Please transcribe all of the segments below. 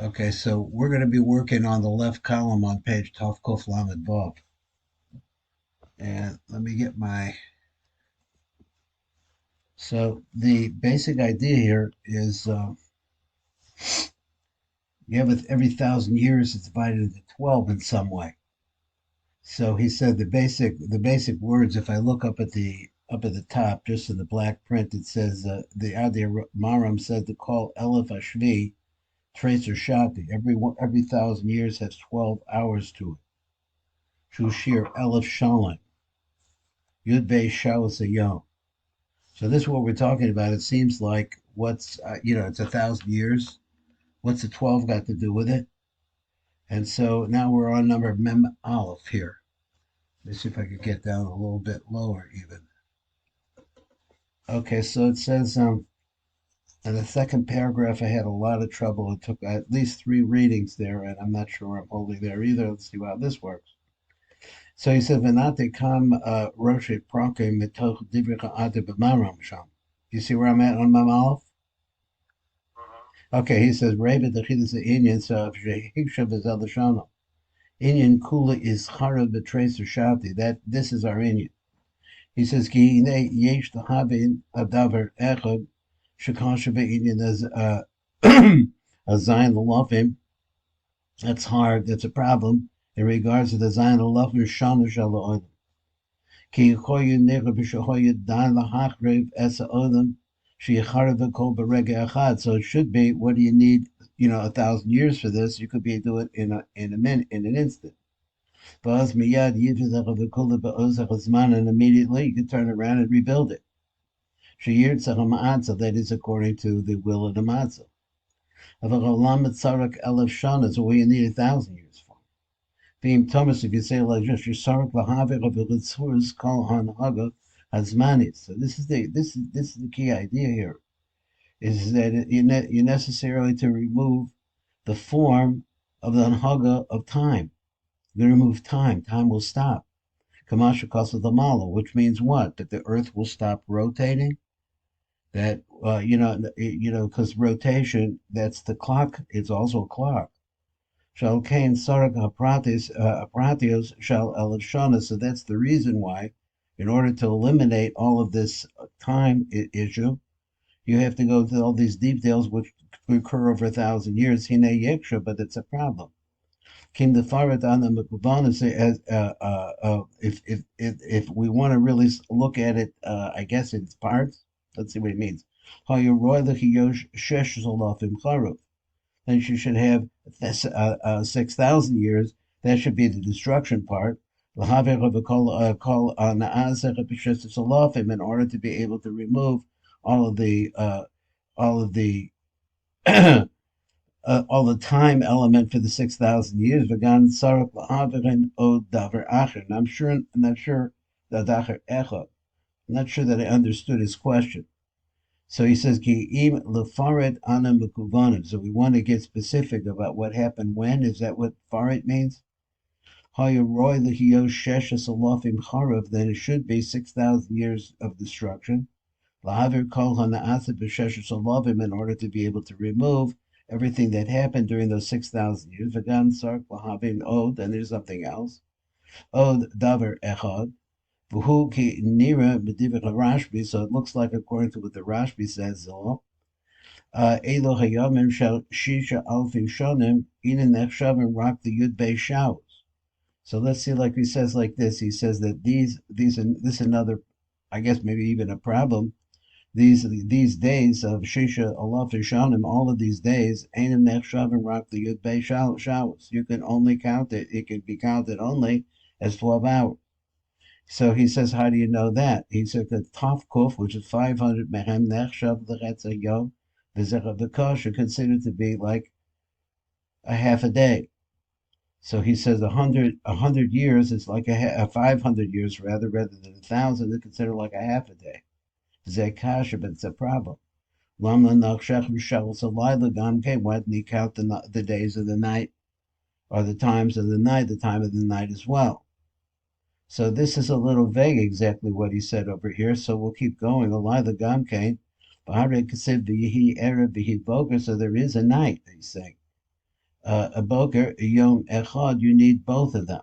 Okay, so we're going to be working on the left column on page Tov Kuf Lamed Vav. And let me get my. So the basic idea here is you have every 1,000 years it's divided into 12 in some way. So he said the basic words. If I look up at the top, just in the black print, it says the Adi Maram said to call Elif Ashvi Tracer Shati. Every 1,000 years has 12 hours to it. Shushir Elif Shalom. Yud Bei Shaus Yom. So this is what we're talking about. It seems like it's 1,000 years. What's the 12 got to do with it? And so now we're on number Mem Aleph here. Let's see if I could get down a little bit lower even. Okay, so it says in the second paragraph I had a lot of trouble. It took at least 3 readings there, and I'm not sure I'm holding there either. Let's see how this works. So he said, "Venate kam rosh pranke mitoch divrei ade b'maram sham." You see where I'm at on Mem Aleph? Okay, he says, "Reba dechidus inyan so shehikshav is elishana." Inyan kula is charav b'tracer shati. That this is our inyan. He says, "Ki hine yesh lahavin adavar echad shekasha be'inyan as a zayin l'lofim." That's hard. That's a problem in regards to the zayin l'lofim shana shalom. Ki yichoyu nechad b'shahoyu dan lahachrev esa odom sheyacharav v'kol b'rega echad. So it should be. What do you need? 1,000 years for this? You could be do it in a minute, in an instant. And immediately you can turn around and rebuild it. So that is according to the will of the matzah. So what you need 1,000 years for. Thomas, if you say like just so this is the key idea here, is that you necessarily to remove the form of the anhaga of time. You're going to remove time. Time will stop. Kamasha Kasa the Mala, which means what? That the Earth will stop rotating. That because rotation, that's the clock. It's also a clock. Shall Kain Sarak Apratios shall Elishana. So that's the reason why, in order to eliminate all of this time issue, you have to go through all these details which occur over 1,000 years. Hine Yeksha, but it's a problem. Came the Farid on the Mekubana say as if we want to really look at it, I guess in its parts. Let's see what it means. Then you should have 6,000 years. That should be the destruction part. In order to be able to remove all of the all the time element for the 6,000 years. And I'm not sure that I understood his question. So he says, so we want to get specific about what happened when. Is that what faret means? Then it should be 6,000 years of destruction. In order to be able to remove everything that happened during those 6,000 years. Then there's something else. Od davar echad. So it looks like, according to what the Rashbi says, rock the Yud Bei Shaus. So let's see, like he says like this. He says that this is another, I guess maybe even a problem. These days of Shisha Alaf Shanim, all of these days, Einim Nechshavim rock the Yud Bei Shaus. You can only count it. It can be counted only as 12 hours. So he says, how do you know that? He said that Taf Kuf, which is 500 Mehem Nechshav L'Chetza Yom V'Zecha V'Kosh, are considered to be like a half a day. So he says 100 years is like a 500 years rather than 1,000. They're considered like a half a day. Zekasha, but it's a problem. Why didn't he count the days of the night, or the times of the night, the time of the night as well? So this is a little vague exactly what he said over here. So we'll keep going. So there is a night, he's saying. A boker, yom echad, you need both of them.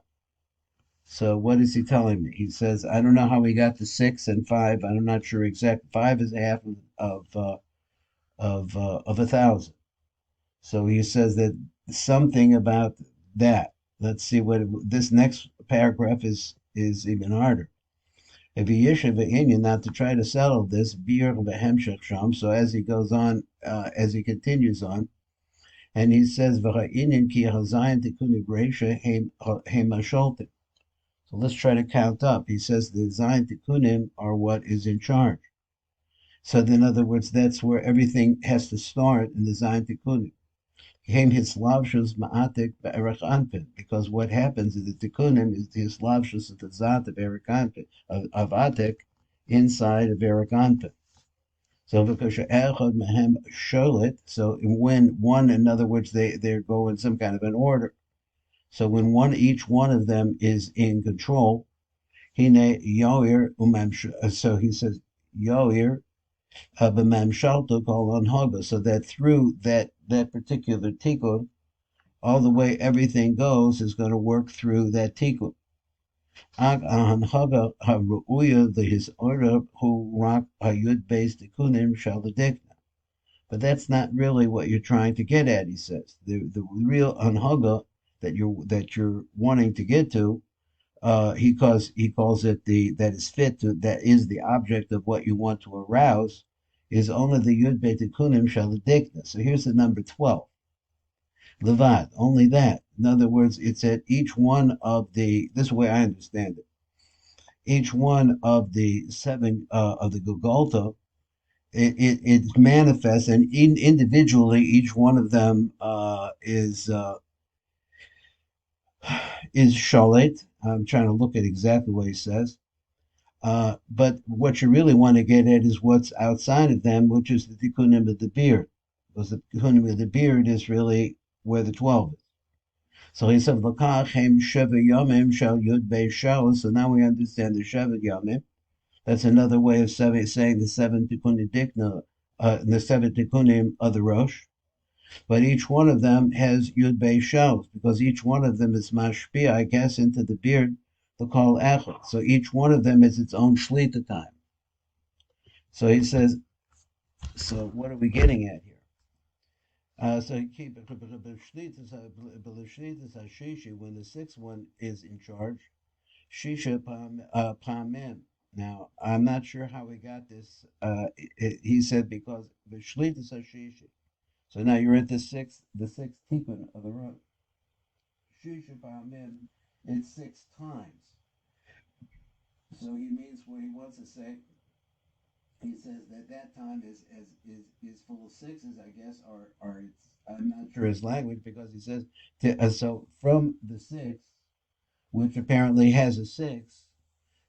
So what is he telling me? He says, I don't know how we got to 6 and 5. I'm not sure exact. 5 is half of 1,000. So he says that something about that. Let's see what this next paragraph is even harder. If he yishuv inyan, not to try to settle this, bir v'hemshech sham. So as he goes on, as he continues on, and he says v'ha'inyan ki hazayin tikuni b'reisha hem masholtim. So let's try to count up. He says the zayin tikunim are what is in charge. So in other words, that's where everything has to start in the zayin tikunim. Came his lavshus ma'atik be'erech anpin, because what happens is the tikkunim is the lavshus of the zat of erech anpin, of atik, inside of erech anpin. So because echad mehem sholit, so when one, in other words, they go in some kind of an order. So when each one of them is in control, hine yoir umam. So he says yoir b'mamshalto kol anhaga, so that through that particular tikkun, all the way everything goes is going to work through that tikkun. Ag anhaga haruya the his order who rak hayud based tikkunim shaladikna. But that's not really what you're trying to get at, he says. The real anhaga that you're wanting to get to, he calls it that is fit to, that is the object of what you want to arouse, is only the yud beit tikkunim shaladikna. So here's the number 12. Levad, only that. In other words, it's at each one of the, this is the way I understand it, each one of the seven of the Gugolta, it manifests, and individually, each one of them is shalit. I'm trying to look at exactly what he says. But what you really want to get at is what's outside of them, which is the tikkunim of the beard. Because the tikkunim of the beard is really where the 12 is. So he said, "L'kach hem sheva yomim shal yud beis shalos." So now we understand the sheva yomim. That's another way of saying the 7 tikkunim dikna, the 7 tikkunim of the Rosh. But each one of them has yud beis shalos, because each one of them is mashpia, I guess, into the beard, the kol echad. So each one of them is its own shlita time. So he says, so what are we getting at here? So you keep when the sixth one is in charge, shisha pamim. Now I'm not sure how we got this. He said because the shlitas shisha. So now you're at the sixth tikkun of the road. Shisha pamim, it's 6 times. So he means what he wants to say. He says that time is full of sixes, I guess, or it's, I'm not sure his language, because he says so from the 6, which apparently has a 6,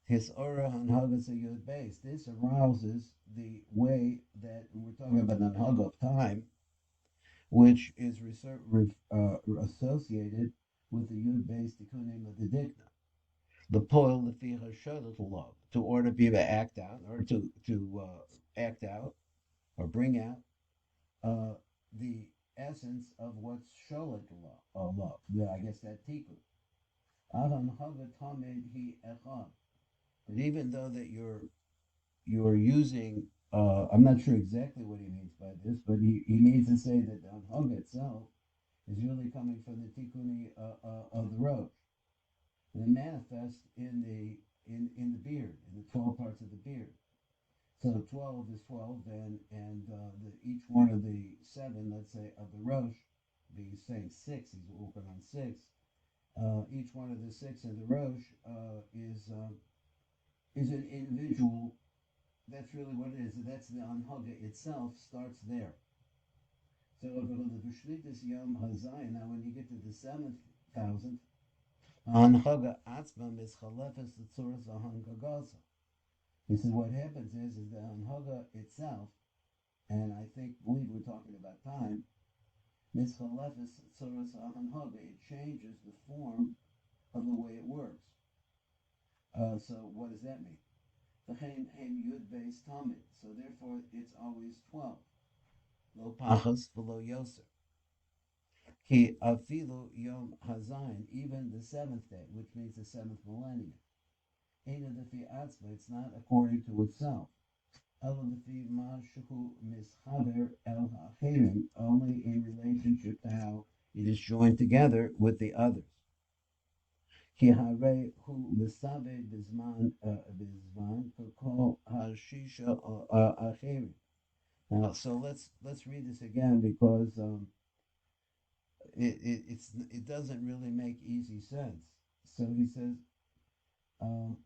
his aura hanhagas yud base. This arouses the way that we're talking about an hug of time, which is associated with the yud base tikkunim of the dikna. The poil leficha sholet law, to order people to act out, or to act out or bring out the essence of what's sholet law. Yeah, I guess that tikkun. Adam havet hamed he echad. But even though that you're using, I'm not sure exactly what he means by this, but he means to say that the anhag itself is really coming from the tikkuni of the road. And it manifests in the beard, in the 12 parts of the beard. So 12 is 12, and each one of the 7, let's say, of the Rosh, he's saying 6, he's working on 6. Each one of the 6 in the Rosh is an individual. That's really what it is. That's the Anhaga itself starts there. So if it was the B'shlitis Yom Hazayin, now when you get to the 7,000, Anhaga Atzma is Chalefes Tzuras Ahangagasa. He said what happens is the Anhaga itself, and I believe we're talking about time, Mischalefes Tzuras Ahangagasa, it changes the form of the way it works. So what does that mean? The Hem Yud Beis Tamid. So therefore it's always 12. Lo Pachas V'lo Yoser. Ki afilu yom hazayin, even the seventh day, which means the seventh millennium. Ena defi atzma, it's not according to itself. Ela defi mashu mischaber el hacherim, only in relationship to how it is joined together with the others. Ki hare hu misabe bizman kol hashisha acherim. Now, so let's read this again because it doesn't really make easy sense. So he says, um,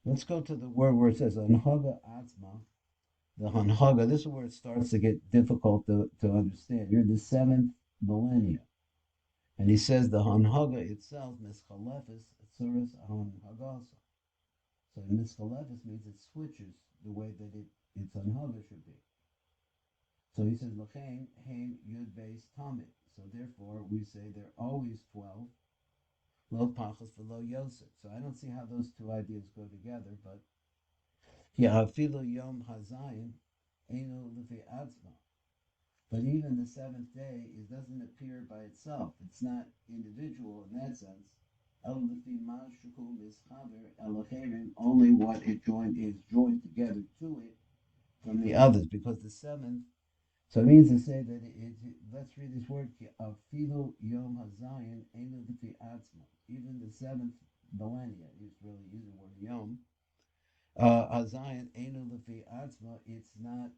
let's go to the word where it says anhaga atzma. The hanhaga. This is where it starts to get difficult to understand. You're in the seventh millennia, and he says the hanhaga itself mischalefis tsuras hanhagasa. So mischalefis means it switches the way that its hanhaga should be. So he says, L'chein hein yud beis tamid. So therefore, we say they're always 12, lo pachas v'lo yosef. So I don't see how those two ideas go together, but afilu yom hazayin eno lefi atzma. But even the seventh day, it doesn't appear by itself. It's not individual in that sense. El lefi mashuku mischaber elocherim, only what it is joined together to it from the others, because the seventh. So it means to say that let's read this word, afilu yom hazayin eno lefi atzma. Even the seventh millennia, he's really using the word yom. Hazayin eno lefi atzma, it's not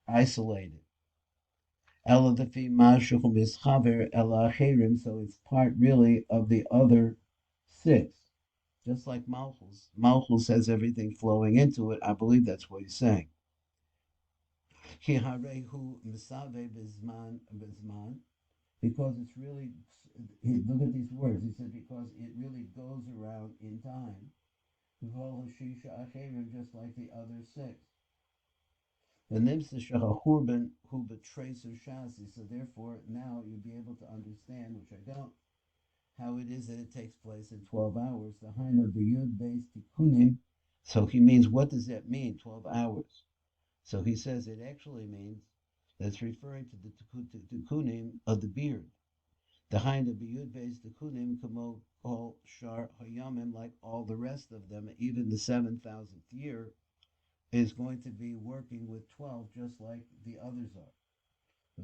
isolated. Ela lefi mashu mischaver ela acherim, so it's part really of the other six. Just like Malchus. Malchus has everything flowing into it. I believe that's what he's saying. Ki harehu misave bizman, because it's really, look at these words. He said because it really goes around in time. Just like the other six. The nimsa shahurban who betrays shasi. So therefore, now you'll be able to understand, which I don't, how it is that it takes place in 12 hours. The hein of the yud based tikkunim. So he means, what does that mean? 12 hours. So he says it actually means that's referring to the tikkunim of the beard. The hein of the yud based tikkunim kamo kol shar hayamim, like all the rest of them, even the 7,000th year is going to be working with 12 just like the others are. So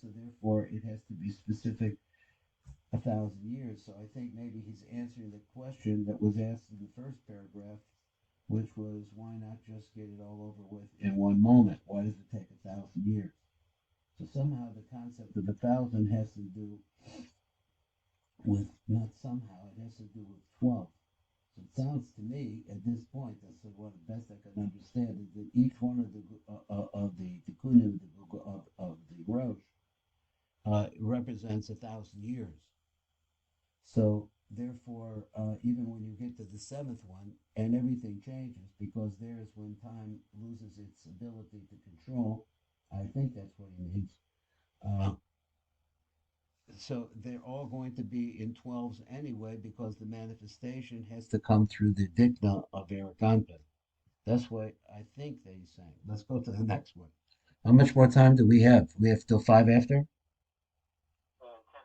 therefore it has to be specific 1,000 years. So I think maybe he's answering the question that was asked in the first paragraph, which was, why not just get it all over with in one moment? Why does it take 1,000 years? So somehow the concept of 1,000 has to do with, not somehow, it has to do with 12. So it sounds to me at this point, that's what the best I can understand, is that each one of the tikkunim of the Rosh represents 1,000 years. So therefore, even when you get to the seventh one, and everything changes, because there's when time loses its ability to control. I think that's what he means. So they're all going to be in 12s anyway, because the manifestation has to come through the dikna of Erikanpa. That's what I think that he's saying. Let's go to the next one. How much more time do we have? We have till 5 after? 10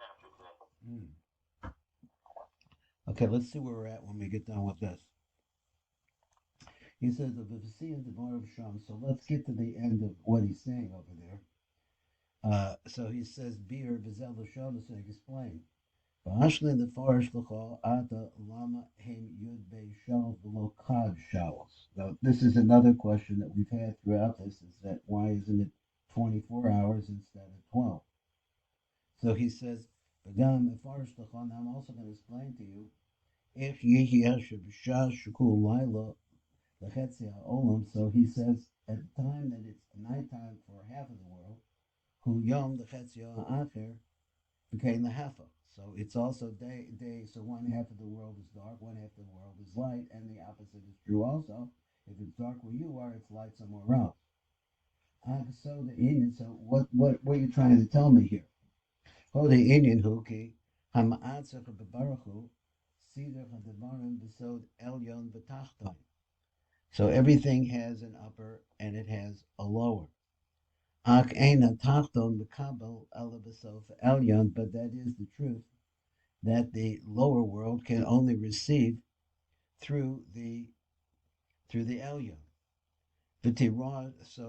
after today. Okay, let's see where we're at when we get done with this. He says, so let's get to the end of what he's saying over there. So he says, "Bir b'zel l'shonos," and explain. V'hashli l'farish l'chol ata lama hem yud beishal v'lo kad shalos. Now, this is another question that we've had throughout this: is that why isn't it 24 hours instead of 12? So he says, "V'gam l'farish l'chol." Now I'm also going to explain to you if yihiyah sheb'shah shukul laila l'chetzi ha'olam. So he says, at the time that it's nighttime for half of the world, who yom the chetzio acher became the hefa. So it's also day. So one half of the world is dark, one half of the world is light, and the opposite is true also. If it's dark where you are, it's light somewhere else. So the Indian. So what are you trying to tell me here? Oh, the Indian huki hamaatzach bebaruchu sidach hadevarim besod elyon v'tachton. So everything has an upper and it has a lower. Ak eina tachton mekabel ela b'sof elyon, but that is the truth that the lower world can only receive through the elyon. So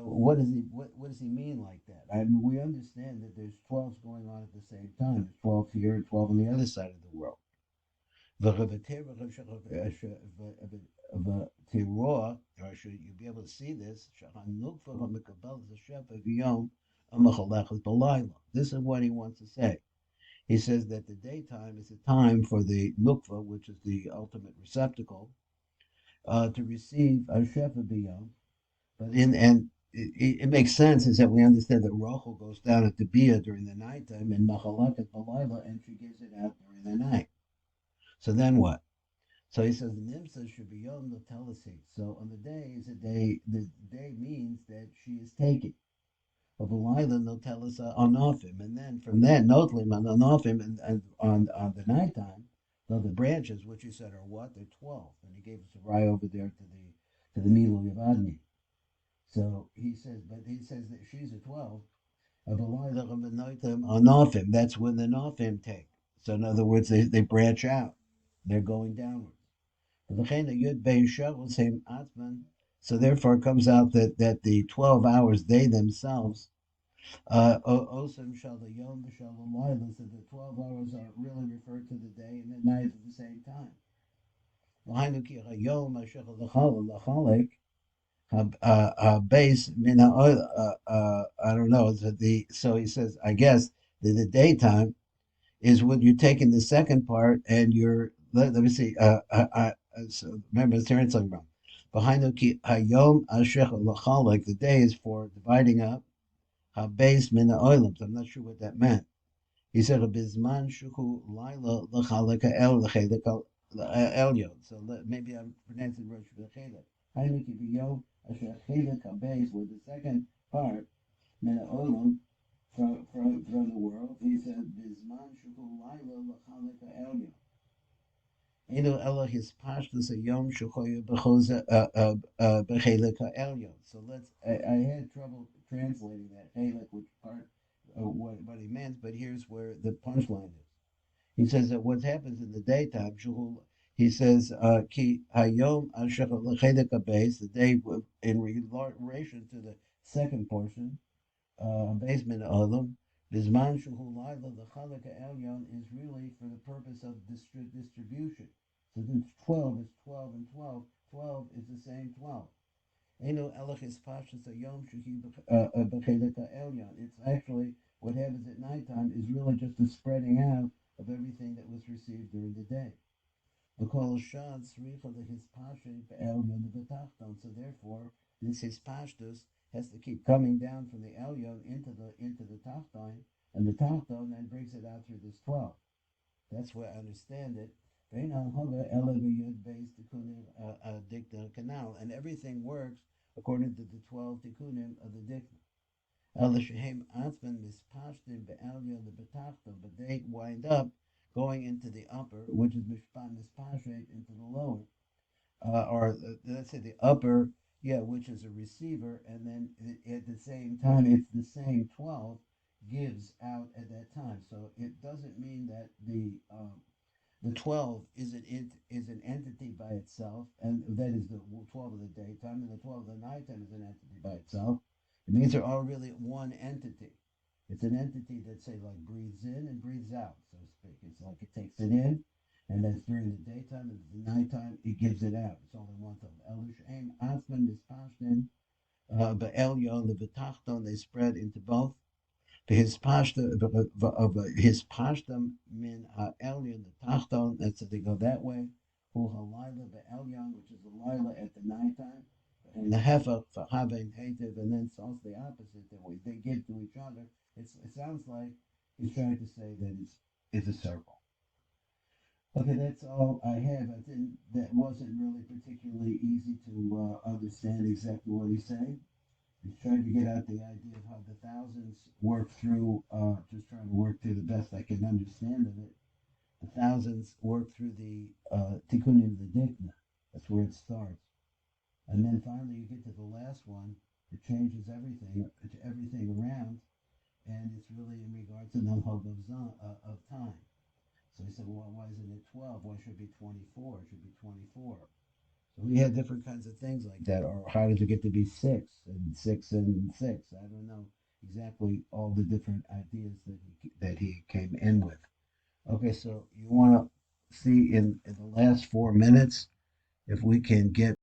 what does he mean like that? I mean, we understand that there's 12s going on at the same time. There's 12 here and 12 on the other side of the world. Or should you be able to see this? This is what he wants to say. He says that the daytime is a time for the nukva, which is the ultimate receptacle, to receive a shefa biyom. But it makes sense is that we understand that Rachel goes down at the Bia during the nighttime and Machalak at Balayla, and she gives it out during the night. So then what? So he says the Nimsa should be Yom Notelasik. So on the day is a day. The day means that she is taken. Of Balayla Notelasa Anofim, and then from that Notlim on Anofim, and on the nighttime, the branches, which he said are what? They're 12, and he gave us a rye over there to the Milu Yavadni. So he says that she's a 12. That's when the Nofim take. So in other words, they branch out. They're going downwards. So therefore it comes out that the 12 hours, they themselves, Osam Shal Yom Shal Laila, so the 12 hours are really referred to the day and the night at the same time. Base mina I don't know. So he says, I guess the daytime is when you're taking the second part and you're let me see. So remember, it's Terence talking about behind the hayom ashech lachalek. The day is for dividing up base mina oilams. I'm not sure what that meant. He said bizman shuhu laila lachalek el lachalek elyon. So maybe I'm pronouncing Rosh Hashanah. Hainuki biyom asher chelek habeis with the second part mina olam from the world. He said bizman shuhu laila lachalek elyon. Elu ela his pashtus a yom shuchoyu bechoza bechelek elyon. So I had trouble translating that chelek, which part what he meant, but here's where the punchline is. He says that what happens in the daytime, he says, ki hayom the day in relation to the second portion, basement olam, bisman shuhu laila, the chalaka elyon is really for the purpose of distribution. So then 12 is 12 and 12. 12 is the same 12. Eno elach is pashas hayom shuhi b'chelaka elyon. It's actually what happens at nighttime is really just a spreading out of everything that was received during the day. So therefore, this his pashtus has to keep coming down from the elyon into the tachton, and the tachton then brings it out through this 12. That's where I understand it. Canal, and everything works according to the 12 tikkunim of the dikna. But they wind up going into the upper, which is mispashet into the lower, or let's say the upper, yeah, which is a receiver, and then at the same time, it's the same 12 gives out at that time. So it doesn't mean that the 12 is an entity by itself, and that is the 12 of the daytime, and the 12 of the nighttime is an entity by itself. It means they're all really one entity. It's an entity that, say, like breathes in and breathes out, so to speak. It's like it takes it in, and that's during the daytime, and the nighttime, it gives it out. It's only one thing. Elishaim, Asman, Mispashtin, Be'elyon, the V'tachton, they spread into both. His pashta min elyon the tachton. That's if they go that way. Hu halayla be'elyon, which is the lila at the nighttime, and the hefa for havein hativ, and then it's also the opposite that they give to each other. It sounds like he's trying to say that it's a circle. Okay, that's all I have. That wasn't really particularly easy to understand exactly what he's saying. He's trying to get at the idea of how the thousands work through, just trying to work through the best I can understand of it. The thousands work through the tikkunim of the dikna. That's where it starts. And then finally you get to the last one, It changes everything around, and it's really in regards to numhog of time. So he said, well, why isn't it 12? Why should it be 24? It should be 24. So we had different kinds of things like that. Or how did it get to be six and six? I don't know exactly all the different ideas that he came in with. Okay, so you want to see in the last 4 minutes if we can get